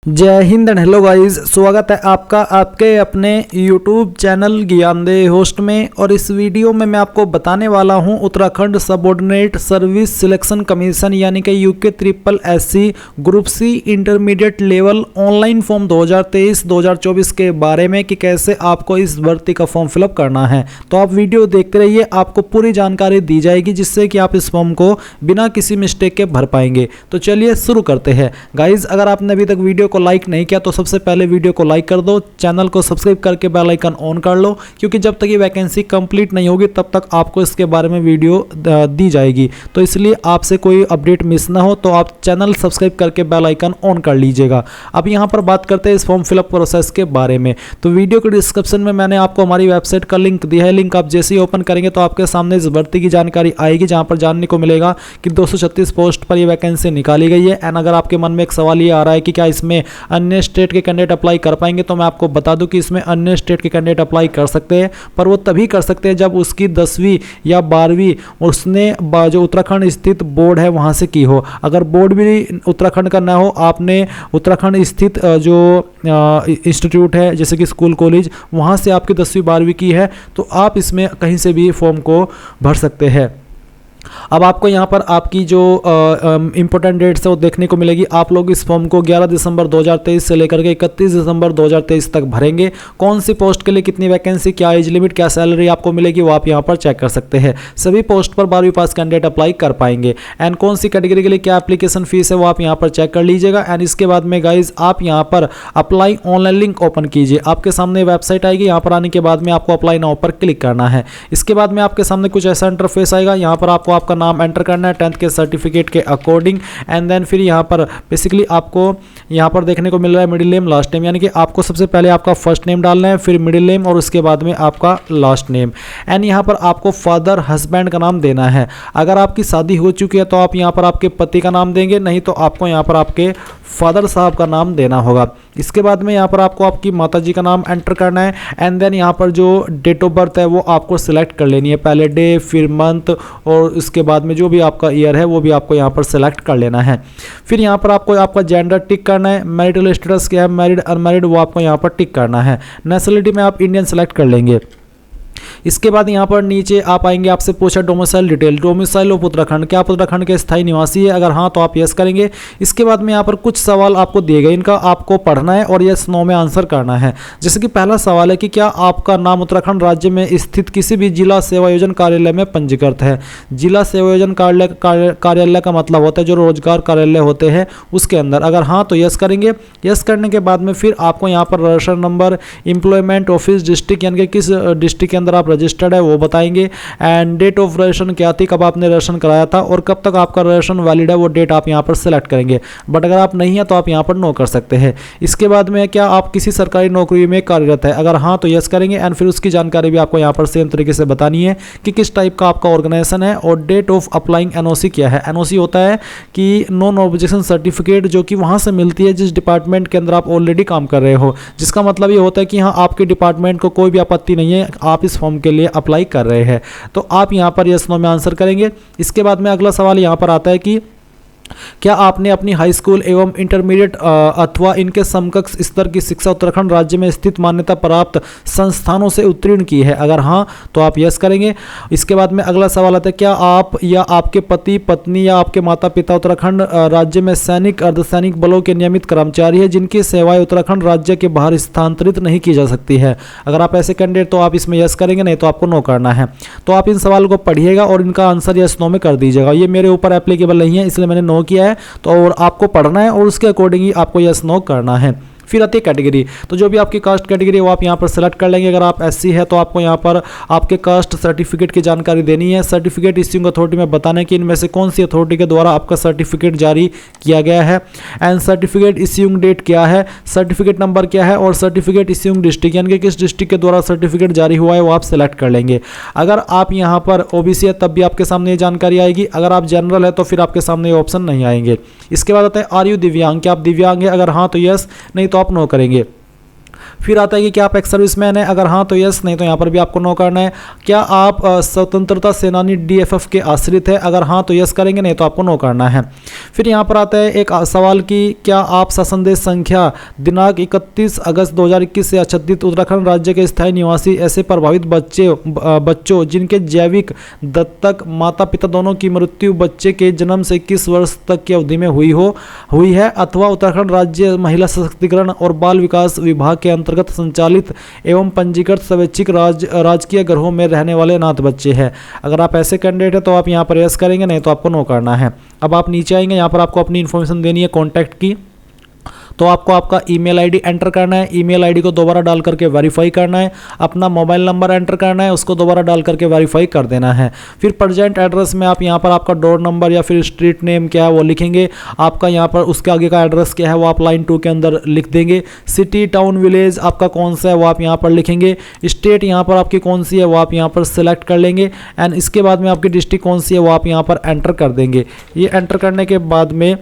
जय Hind and hello guys, स्वागत है आपका आपके अपने YouTube चैनल ज्ञानदेह होस्ट में। और इस वीडियो में मैं आपको बताने वाला हूं Uttarakhand subordinate service selection commission यानी कि UK triple SC group C intermediate level online form 2023-2024 के बारे में कि कैसे आपको इस भर्ती का फॉर्म फिलअप करना है। तो आप वीडियो देखते रहिए, आपको पूरी जानकारी दी जाएगी जिससे कि आप इस फॉर्म को बिना किसी मिस्टेक के भर पाएंगे। तो चलिए शुरू करते हैं गाइज। अगर आपने अभी तक वीडियो को लाइक नहीं किया तो सबसे पहले वीडियो को लाइक कर दो, चैनल को सब्सक्राइब करके बेल आइकन ऑन कर लो, क्योंकि जब तक ये वैकेंसी कंप्लीट नहीं होगी तब तक आपको इसके बारे में वीडियो दी जाएगी। तो इसलिए आपसे कोई अपडेट मिस ना हो तो आप चैनल सब्सक्राइब करके बेल आइकन ऑन कर लीजिएगा। अब यहाँ पर बात करते हैं इस फॉर्म फिलअप प्रोसेस के बारे में। तो वीडियो के डिस्क्रिप्शन में मैंने आपको हमारी वेबसाइट का लिंक दिया है। लिंक आप जैसे ही ओपन करेंगे तो आपके सामने इस भर्ती की जानकारी आएगी, जहाँ पर जानने को मिलेगा कि 236 पोस्ट पर ये वैकेंसी निकाली गई है। एंड अगर आपके मन में एक सवाल ये आ रहा है कि क्या इसमें अन्य स्टेट के कैंडिडेट अप्लाई कर पाएंगे, तो मैं आपको बता दूं कि इसमें अन्य स्टेट के कैंडिडेट अप्लाई कर सकते हैं, पर वो तभी कर सकते हैं जब उसकी 10वीं या 12वीं उसने जो उत्तराखंड स्थित बोर्ड है वहां से की हो। अगर बोर्ड भी उत्तराखंड का ना हो, आपने उत्तराखंड स्थित जो इंस्टीट्यूट है जैसे कि स्कूल कॉलेज वहां से आपकी 10वीं 12वीं की है, तो आप इसमें कहीं से भी फॉर्म को भर सकते हैं। अब आपको यहाँ पर आपकी जो इंपॉर्टेंट डेट्स है वो देखने को मिलेगी। आप लोग इस फॉर्म को 11 दिसंबर 2023 से लेकर के 31 दिसंबर 2023 तक भरेंगे। कौन सी पोस्ट के लिए कितनी वैकेंसी, क्या एज लिमिट, क्या सैलरी आपको मिलेगी वो आप यहाँ पर चेक कर सकते हैं। सभी पोस्ट पर 12वीं पास कैंडिडेट अप्लाई कर पाएंगे। एंड कौन सी कैटेगरी के लिए क्या एप्लीकेशन फीस है वो आप यहाँ पर चेक कर लीजिएगा। एंड इसके बाद में गाइज आप यहाँ पर अप्लाई ऑनलाइन लिंक ओपन कीजिए। आपके सामने वेबसाइट आएगी, यहाँ पर आने के बाद में आपको अप्लाई नाउ पर क्लिक करना है। इसके बाद में आपके सामने कुछ ऐसा इंटरफेस आएगा। यहाँ पर आपका नाम एंटर करना है 10th के सर्टिफिकेट के अकॉर्डिंग। एंड देन फिर यहाँ पर बेसिकली आपको यहाँ पर देखने को मिल रहा है मिडिल नेम लास्ट नेम, यानी कि आपको सबसे पहले आपका फर्स्ट नेम डालना है, फिर मिडिल नेम और उसके बाद में आपका लास्ट नेम। एंड यहाँ पर आपको फादर हस्बैंड का नाम देना है। अगर आपकी शादी हो चुकी है तो आप यहाँ पर आपके पति का नाम देंगे, नहीं तो आपको यहाँ पर आपके फादर साहब का नाम देना होगा। इसके बाद में यहाँ पर आपको आपकी माता जी का नाम एंटर करना है। एंड देन यहाँ पर जो डेट ऑफ बर्थ है वो आपको सिलेक्ट कर लेनी है, पहले डे फिर मंथ और उसके बाद में जो भी आपका ईयर है वो भी आपको यहाँ पर सिलेक्ट कर लेना है। फिर यहाँ पर आपको आपका जेंडर टिक करना है, मैरिटल स्टेटस क्या है, मैरिड अनमैरिड वो आपको यहाँ पर टिक करना है। नेशनलिटी में आप इंडियन सेलेक्ट कर लेंगे। इसके बाद यहाँ पर नीचे आप आएंगे, आपसे पूछा domicile detail, domicile of Uttarakhand, क्या आप उत्तराखंड के स्थायी निवासी है, अगर हाँ तो आप यस करेंगे। इसके बाद में यहाँ पर कुछ सवाल आपको दिए गए, इनका आपको पढ़ना है और यस नो में आंसर करना है। जैसे कि पहला सवाल है कि क्या आपका नाम उत्तराखंड राज्य में स्थित किसी भी जिला सेवायोजन कार्यालय में पंजीकृत है। जिला सेवायोजन कार्यालय का मतलब होता है जो रोजगार कार्यालय होते हैं उसके अंदर, अगर हाँ तो यस करेंगे। यस करने के बाद में फिर आपको यहाँ पर registration number, employment office district यानी कि किस डिस्ट्रिक्ट के अंदर आप रजिस्टर्ड है वो बताएंगे। एंड डेट ऑफ रजिस्ट्रेशन क्या थी, कब आपने रजिस्ट्रेशन कराया था और कब तक आपका रजिस्ट्रेशन वैलिड है वो डेट आप यहाँ पर सिलेक्ट करेंगे। बट अगर आप नहीं है तो आप यहाँ पर नो कर सकते हैं। इसके बाद में क्या आप किसी सरकारी नौकरी में कार्यरत है, अगर हाँ तो यस करेंगे। एंड फिर उसकी जानकारी भी आपको यहाँ पर सेम तरीके से बतानी है कि किस टाइप का आपका ऑर्गेनाइजेशन है और डेट ऑफ अप्लाइंग एनओसी क्या है। एनओसी होता है कि नॉन ऑब्जेक्शन सर्टिफिकेट, जो कि वहाँ से मिलती है जिस डिपार्टमेंट के अंदर आप ऑलरेडी काम कर रहे हो, जिसका मतलब ये होता है कि हाँ आपके डिपार्टमेंट को कोई भी आपत्ति नहीं है, आप इस फॉर्म के लिए अप्लाई कर रहे हैं। तो आप यहां पर यस नो में आंसर करेंगे। इसके बाद में अगला सवाल यहां पर आता है कि क्या आपने अपनी हाई स्कूल एवं इंटरमीडिएट अथवा इनके समकक्ष स्तर की शिक्षा उत्तराखंड राज्य में स्थित मान्यता प्राप्त संस्थानों से उत्तीर्ण की है, अगर हाँ तो आप यस करेंगे। इसके बाद में अगला सवाल आता है क्या आप या आपके पति पत्नी या आपके माता पिता उत्तराखंड राज्य में सैनिक अर्धसैनिक बलों के नियमित कर्मचारी है जिनकी सेवाएं उत्तराखंड राज्य के बाहर स्थानांतरित नहीं की जा सकती है। अगर आप ऐसे कैंडिडेट तो आप इसमें यस करेंगे, नहीं तो आपको नो करना है। तो आप इन सवाल को पढ़िएगा और इनका आंसर यस नो में कर दीजिएगा। ये मेरे ऊपर एप्लीकेबल नहीं है इसलिए मैंने नो किया है, तो और आपको पढ़ना है और उसके अकॉर्डिंग ही आपको यस नो करना है। फिर आती है कैटेगरी, तो जो भी आपकी कास्ट कैटेगरी है वो आप यहाँ पर सेलेक्ट कर लेंगे। अगर आप एससी है तो आपको यहाँ पर आपके कास्ट सर्टिफिकेट की जानकारी देनी है। सर्टिफिकेट इश्यूइंग अथॉरिटी में बताना है कि इनमें से कौन सी अथॉरिटी के द्वारा आपका सर्टिफिकेट जारी किया गया है। एंड सर्टिफिकेट इश्यूइंग डेट क्या है, सर्टिफिकेट नंबर क्या है और सर्टिफिकेट इश्यूइंग डिस्ट्रिक्ट यानी कि किस डिस्ट्रिक्ट के द्वारा सर्टिफिकेट जारी हुआ है वो आप सेलेक्ट कर लेंगे। अगर आप यहाँ पर ओबीसी है तब भी आपके सामने ये जानकारी आएगी। अगर आप जनरल है तो फिर आपके सामने ये ऑप्शन नहीं आएंगे। इसके बाद आता है आर यू दिव्यांग, क्या आप दिव्यांग है, अगर हाँ तो यस, नहीं तो आप नो करेंगे। फिर आता है कि क्या आप एक्स सर्विसमैन है, अगर हाँ तो यस, नहीं तो यहाँ पर भी आपको नो करना है। क्या आप स्वतंत्रता सेनानी DFF के आश्रित है, अगर हाँ तो यस करेंगे, नहीं तो आपको नो करना है। फिर यहाँ पर आता है एक सवाल कि क्या आप शासनदेश संख्या दिनांक 31 अगस्त 2021 से आच्छादित उत्तराखंड राज्य के स्थायी निवासी ऐसे प्रभावित बच्चों जिनके जैविक दत्तक माता पिता दोनों की मृत्यु बच्चे के जन्म से 21 वर्ष तक की अवधि में हुई है, अथवा उत्तराखंड राज्य महिला सशक्तिकरण और बाल विकास विभाग के अंतर्गत संचालित एवं पंजीकृत स्वैच्छिक राजकीय गृहों में रहने वाले अनाथ बच्चे हैं। अगर आप ऐसे कैंडिडेट हैं तो आप यहाँ पर यस करेंगे, नहीं तो आपको नो करना है। अब आप नीचे आएंगे, यहाँ पर आपको अपनी इन्फॉर्मेशन देनी है कॉन्टैक्ट की, तो आपको आपका ईमेल आईडी एंटर करना है, ईमेल आईडी को दोबारा डाल करके वेरीफाई करना है, अपना मोबाइल नंबर एंटर करना है, उसको दोबारा डाल करके वेरीफाई कर देना है। फिर प्रेजेंट एड्रेस में आप यहाँ पर आपका डोर नंबर या फिर स्ट्रीट नेम क्या है वो लिखेंगे, आपका यहाँ पर उसके आगे का एड्रेस क्या है वो आप लाइन 2 के अंदर लिख देंगे। सिटी टाउन विलेज आपका कौन सा है वो आप यहाँ पर लिखेंगे। स्टेट यहाँ पर आपकी कौन सी है वो आप यहाँ पर सिलेक्ट कर लेंगे एंड इसके बाद में आपकी डिस्ट्रिक्ट कौन सी है वो आप यहाँ पर एंटर कर देंगे। ये एंटर करने के बाद में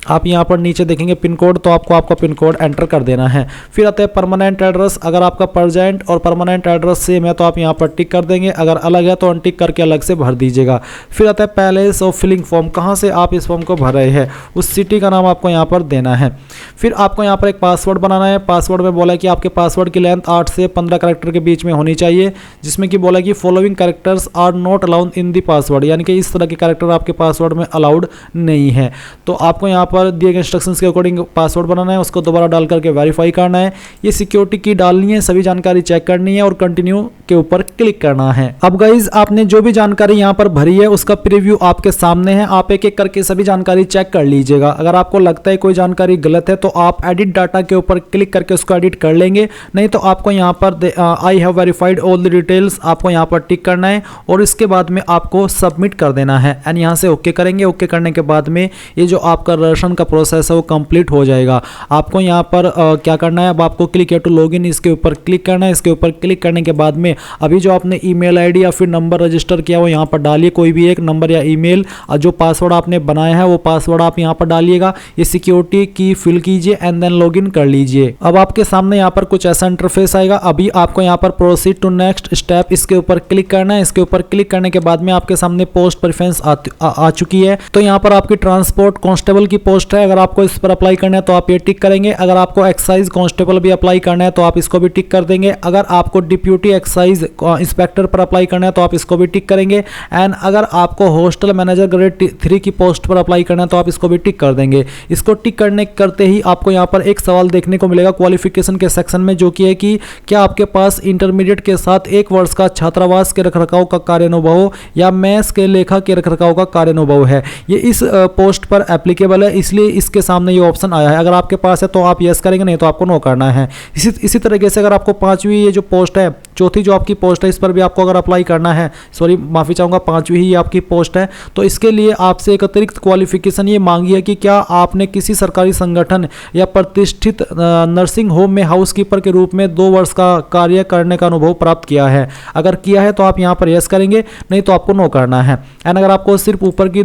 आप यहाँ पर नीचे देखेंगे पिन कोड, तो आपको आपका पिन कोड एंटर कर देना है। फिर आता है परमानेंट एड्रेस, अगर आपका प्रेजेंट और परमानेंट एड्रेस सेम है तो आप यहाँ पर टिक कर देंगे, अगर अलग है तो अनटिक करके अलग से भर दीजिएगा। फिर आता है पैलेस ऑफ फिलिंग फॉर्म, कहाँ से आप इस फॉर्म को भर रहे हैं उस सिटी का नाम आपको यहाँ पर देना है। फिर आपको यहाँ पर एक पासवर्ड बनाना है। पासवर्ड में बोला कि आपके पासवर्ड की लेंथ 8 से 15 कैरेक्टर के बीच में होनी चाहिए, जिसमें कि बोला कि following characters are not allowed in the password, यानी कि इस तरह के कैरेक्टर आपके पासवर्ड में अलाउड नहीं है। तो आपको यहाँ पर दिए गए इंस्ट्रक्शंस के अकॉर्डिंग पासवर्ड बनाना है, उसको दोबारा डाल करके वेरीफाई करना है। ये सिक्योरिटी की डालनी है, सभी जानकारी चेक करनी है और कंटिन्यू के ऊपर क्लिक करना है। अब गाइज आपने जो भी जानकारी यहाँ पर भरी है उसका प्रीव्यू आपके सामने है, आप एक एक करके सभी जानकारी चेक कर लीजिएगा। अगर आपको लगता है कोई जानकारी गलत है तो आप एडिट डाटा के ऊपर क्लिक करके उसको एडिट कर लेंगे, नहीं तो आपको यहाँ पर I have verified all the details आपको यहाँ पर टिक करना है और इसके बाद में आपको सबमिट कर देना है एंड यहाँ से ओके करेंगे। ओके करने के बाद में ये जो आपका रजिस्ट्रेशन का प्रोसेस है वो कंप्लीट हो जाएगा। आपको यहाँ पर क्या करना है, अब आपको क्लिक है टू लॉगिन, इसके ऊपर क्लिक करना है। इसके ऊपर क्लिक करने के बाद में अभी जो आपने ईमेल आईडी या फिर नंबर रजिस्टर किया वो यहाँ पर डालिए, कोई भी एक नंबर या ईमेल, और जो पासवर्ड आपने बनाया है वो पासवर्ड आप यहाँ पर डालिएगा। ये सिक्योरिटी की फिल कीजिए एंड देन लॉगिन कर लीजिए। अब आपके सामने यहाँ पर कुछ ऐसा इंटरफेस आएगा। अभी आपको यहाँ पर प्रोसीड टू नेक्स्ट स्टेप, इसके ऊपर क्लिक करना है। इसके ऊपर क्लिक करने के बाद में आपके सामने पोस्ट प्रेफरेंस आ चुकी है। तो यहाँ पर आपकी ट्रांसपोर्ट कांस्टेबल की पोस्ट है, अगर आपको इस पर अप्लाई करना है तो आप ये टिक करेंगे। अगर आपको एक्साइज कांस्टेबल भी अप्लाई करना है तो आप इसको भी टिक कर देंगे। अगर आपको डिप्यूटी एक्साइज इंस्पेक्टर पर अप्लाई करना है तो आप इसको भी टिक करेंगे। एंड अगर आपको हॉस्टल मैनेजर ग्रेड 3 की पोस्ट पर अप्लाई करना है तो आप इसको भी टिक कर देंगे। इसको टिक करते ही आपको यहाँ पर एक सवाल देखने को मिलेगा क्वालिफिकेशन के सेक्शन में, जो कि है कि क्या आपके पास इंटरमीडिएट के साथ 1 वर्ष का छात्रावास के रखरखाव का कार्य अनुभव या मेस के लेखा के रखरखाव का कार्य अनुभव है। ये इस पोस्ट पर एप्लीकेबल है, इसलिए इसके सामने ये ऑप्शन आया है। अगर आपके पास है तो आप यस करेंगे, नहीं तो आपको नो करना है। इसी तरीके से अगर आपको 5वीं ये जो पोस्ट है, चौथी जो आपकी पोस्ट है, इस पर भी आपको अगर अप्लाई करना है, सॉरी माफ़ी चाहूँगा, 5वीं ही आपकी पोस्ट है, तो इसके लिए आपसे एक अतिरिक्त क्वालिफिकेशन ये मांगी है कि क्या आपने किसी सरकारी संगठन या प्रतिष्ठित नर्सिंग होम में हाउसकीपर के रूप में 2 वर्ष का कार्य करने का अनुभव प्राप्त किया है। अगर किया है तो आप यहाँ पर यस करेंगे, नहीं तो आपको नो करना है। एंड अगर आपको सिर्फ ऊपर की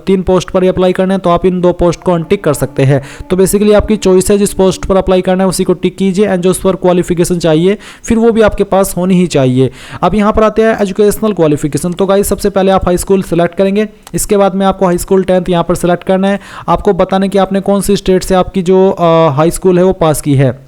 3 पोस्ट पर अप्लाई करना है तो आप इन 2 पोस्ट को अनटिक कर सकते हैं। तो बेसिकली आपकी चॉइस है, जिस पोस्ट पर अप्लाई करना है उसी को टिक कीजिए एंड जो उस पर क्वालिफिकेशन चाहिए फिर वो भी आपके पास होनी ही चाहिए। अब यहाँ पर आते हैं एजुकेशनल क्वालिफिकेशन। तो गाइस सबसे पहले आप हाई स्कूल सेलेक्ट करेंगे, इसके बाद में आपको हाई स्कूल 10th यहाँ पर सेलेक्ट करना है। आपको बताना कि आपने कौन सी स्टेट से आपकी जो हाई स्कूल है वो पास की है।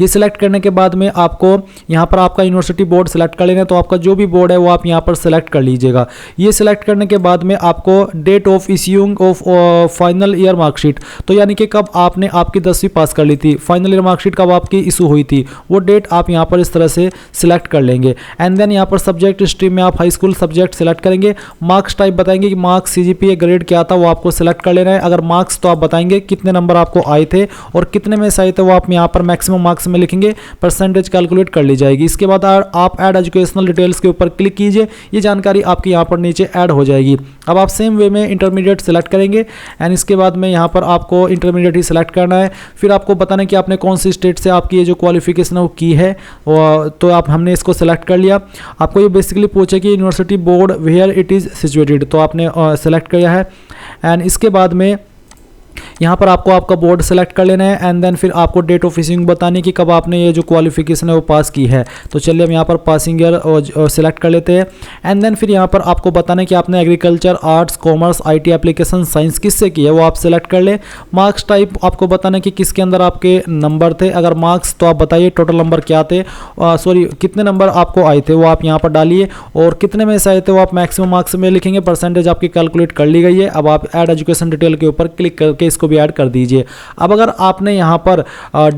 ये सिलेक्ट करने के बाद में आपको यहाँ पर आपका यूनिवर्सिटी बोर्ड सेलेक्ट कर लेना है, तो आपका जो भी बोर्ड है वो आप यहाँ पर सेलेक्ट कर लीजिएगा। ये सिलेक्ट करने के बाद में आपको date of issuing of final year marksheet, तो यानी कि कब आपने आपकी 10वीं पास कर ली थी, फाइनल ईयर मार्कशीट कब आपकी इशू हुई थी, वो डेट आप यहाँ पर इस तरह से सिलेक्ट कर लेंगे। एंड देन यहाँ पर सब्जेक्ट स्ट्रीम में आप हाई स्कूल सब्जेक्ट सेलेक्ट करेंगे। मार्क्स टाइप बताएंगे कि मार्क्स CGPA ग्रेड क्या था वो आपको सेलेक्ट कर लेना है। अगर मार्क्स तो आप बताएंगे कितने नंबर आपको आए थे और कितने में से आए थे वो आप यहाँ पर मैक्सिमम मार्क्स में लिखेंगे, परसेंटेज कैलकुलेट कर ली जाएगी। इसके बाद आप ऐड एजुकेशनल डिटेल्स के ऊपर क्लिक कीजिए, ये जानकारी आपकी यहाँ पर नीचे ऐड हो जाएगी। अब आप सेम वे में इंटरमीडिएट सेलेक्ट करेंगे एंड इसके बाद में यहाँ पर आपको इंटरमीडिएट ही सेलेक्ट करना है। फिर आपको बताना है कि आपने कौन सी स्टेट से आपकी ये जो क्वालिफिकेशन है वो की है, तो हमने इसको सेलेक्ट कर लिया। आपको ये बेसिकली पूछे कि university board where it is situated, तो आपने सेलेक्ट किया है। एंड इसके बाद में यहाँ पर आपको आपका बोर्ड सेलेक्ट कर लेना है एंड देन फिर आपको डेट ऑफ इशूइंग बतानी कि कब आपने ये जो क्वालिफिकेशन है वो पास की है। तो चलिए हम यहाँ पर पासिंग ईयर सेलेक्ट कर लेते हैं एंड देन फिर यहाँ पर आपको बताना है कि आपने agriculture, arts, commerce, IT application, science किससे की है वो आप सेलेक्ट कर ले। मार्क्स टाइप आपको बताना है कि किसके अंदर आपके नंबर थे, अगर मार्क्स तो आप बताइए टोटल नंबर क्या थे, सॉरी कितने नंबर आपको आए थे वो आप यहाँ पर डालिए, और कितने में से आए थे वो आप मैक्सिमम मार्क्स में लिखेंगे। परसेंटेज आपकी कैलकुलेट कर ली गई है। अब आप ऐड एजुकेशन डिटेल के ऊपर क्लिक करके इसको भी ऐड कर दीजिए। अब अगर आपने यहाँ पर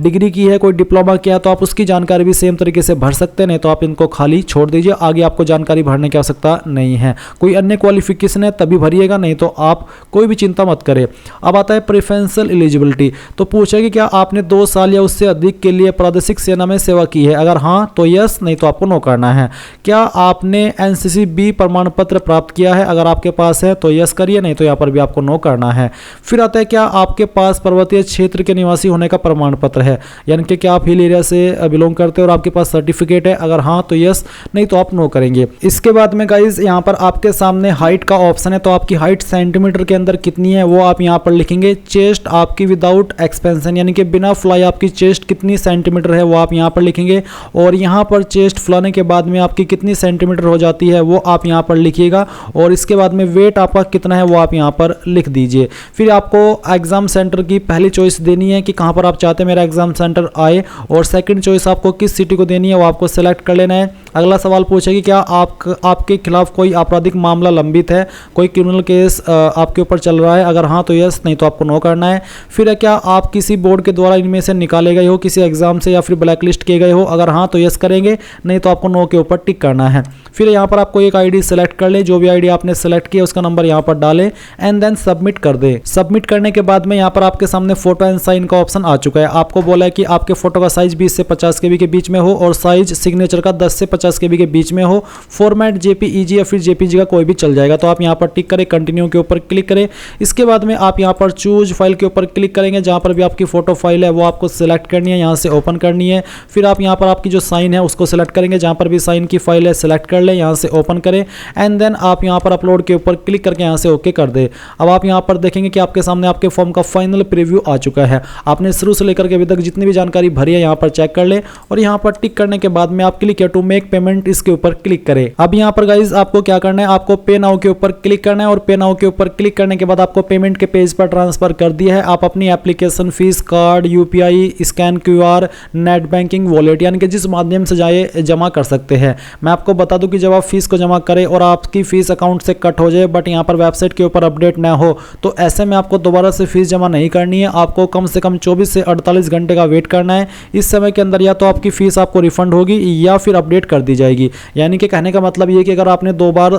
डिग्री की है, कोई डिप्लोमा किया, तो आप उसकी जानकारी भी सेम तरीके से भर सकते हैं, नहीं तो आप इनको खाली छोड़ दीजिए, आगे आपको जानकारी भरने की आवश्यकता नहीं है। कोई अन्य क्वालिफिकेशन है तभी भरिएगा, नहीं तो आप कोई भी चिंता मत करें। अब आता है प्रेफरेंशियल एलिजिबिलिटी, तो पूछेगी क्या आपने 2 साल या उससे अधिक के लिए प्रादेशिक सेना में सेवा की है, अगर हाँ तो यस, नहीं तो आपको नो करना है। क्या आपने NCC B प्रमाण पत्र प्राप्त किया है, अगर आपके पास है तो यस करिए, नहीं तो यहाँ पर भी आपको नो करना है। फिर आता है क्या आपके पास पर्वतीय क्षेत्र के निवासी होने का प्रमाण पत्र है, यानी कि क्या आप हिल एरिया से बिलोंग करते हो और आपके पास सर्टिफिकेट है, अगर हाँ तो यस, नहीं तो आप नो करेंगे। इसके बाद में गाइज यहाँ पर आपके सामने हाइट का ऑप्शन है, तो आपकी हाइट सेंटीमीटर के अंदर कितनी है वो आप यहाँ पर लिखेंगे। चेस्ट आपकी विदाउट एक्सपेंशन यानी कि बिना फुलाई आपकी चेस्ट कितनी सेंटीमीटर है वो आप यहाँ पर लिखेंगे, और यहाँ पर चेस्ट फुलाने के बाद में आपकी कितनी सेंटीमीटर हो जाती है वो आप यहाँ पर लिखिएगा, और इसके बाद में वेट आपका कितना है वो आप यहाँ पर लिख दीजिए। फिर आपको एग्जाम सेंटर की पहली चॉइस देनी है कि कहाँ पर आप चाहते हैं मेरा एग्जाम सेंटर आए, और सेकंड चॉइस आपको किस सिटी को देनी है वो आपको सेलेक्ट कर लेना है। अगला सवाल पूछेगी क्या आपके खिलाफ कोई आपराधिक मामला लंबित है, कोई क्रिमिनल केस आपके ऊपर चल रहा है, अगर हाँ तो यस, नहीं तो आपको नो करना है। फिर है क्या आप किसी बोर्ड के द्वारा इनमें से निकाले गए हो किसी एग्जाम से या फिर ब्लैक लिस्ट किए गए हो, अगर हाँ तो यस करेंगे, नहीं तो आपको नो के ऊपर टिक करना है। फिर यहाँ पर आपको एक ID सेलेक्ट कर ले, जो भी ID आपने सेलेक्ट किया उसका नंबर यहाँ पर डालें एंड देन सबमिट कर दे। सबमिट करने के बाद में यहाँ पर आपके सामने फोटो एंड साइन का ऑप्शन आ चुका है। आपको बोला है कि आपके फोटो का साइज 20 से 50 KB के बीच में हो और साइज सिग्नेचर का 10 से 50 KB के बीच में हो। फॉर्मेट JPEG या फिर JPG का कोई भी चल जाएगा, तो आप यहाँ पर टिक करें, कंटिन्यू के ऊपर क्लिक करें। इसके बाद में आप यहाँ पर चूज फाइल के ऊपर क्लिक करेंगे, जहाँ पर भी आपकी फोटो फाइल है वो आपको सिलेक्ट करनी है, यहाँ से ओपन करनी है। फिर आप यहाँ पर आपकी जो साइन है उसको सिलेक्ट करेंगे, जहाँ पर भी साइन की फाइल है सिलेक्ट कर ले, यहाँ से ओपन करें एंड देन आप यहाँ पर अपलोड के ऊपर क्लिक करके यहाँ से ओके कर दे। अब आप यहाँ पर देखेंगे कि आपके सामने आपके फॉर्म का फाइनल प्रीव्यू आ चुका है। आपने शुरू से लेकर के अभी तक जितनी भी जानकारी भरी है यहाँ पर चेक कर ले, और यहाँ पर टिक करने के बाद में आप क्लिक टू मेक पेमेंट इसके ऊपर क्लिक करें। अब यहाँ पर गाइज आपको क्या करना है, आपको पे नाउ के ऊपर क्लिक करना है, और पे नाउ के ऊपर क्लिक करने के बाद आपको पेमेंट के पेज पर ट्रांसफर कर दिया है। आप अपनी application fees, card, UPI, scan QR, net banking, wallet यानी कि जिस माध्यम से जाए जमा कर सकते हैं। मैं आपको बता दूं कि जब आप फीस को जमा करें और आपकी फीस अकाउंट से कट हो जाए बट यहाँ पर वेबसाइट के ऊपर अपडेट ना हो, तो ऐसे में आपको दोबारा से फीस जमा नहीं करनी है। आपको कम से कम 24 से 48 घंटे का वेट करना है। इस समय के अंदर या तो आपकी फीस आपको रिफंड होगी या फिर अपडेट कर दी जाएगी। यानी कि कहने का मतलब ये कि अगर आपने 2 बार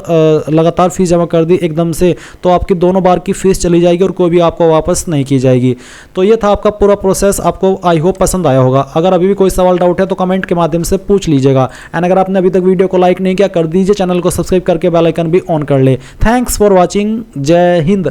लगातार फीस जमा कर दी एकदम से, तो आपकी दोनों बार की फीस चली जाएगी और कोई भी आपको वापस नहीं की जाएगी। तो ये था आपका पूरा प्रोसेस। आपको आई होप पसंद आया होगा। अगर अभी भी कोई सवाल डाउट है तो कमेंट के माध्यम से पूछ लीजिएगा। एंड अगर आपने अभी तक वीडियो को लाइक नहीं किया कर दीजिए, चैनल को सब्सक्राइब करके बेल आइकन भी ऑन कर ले। Thanks for watching. जय हिंद।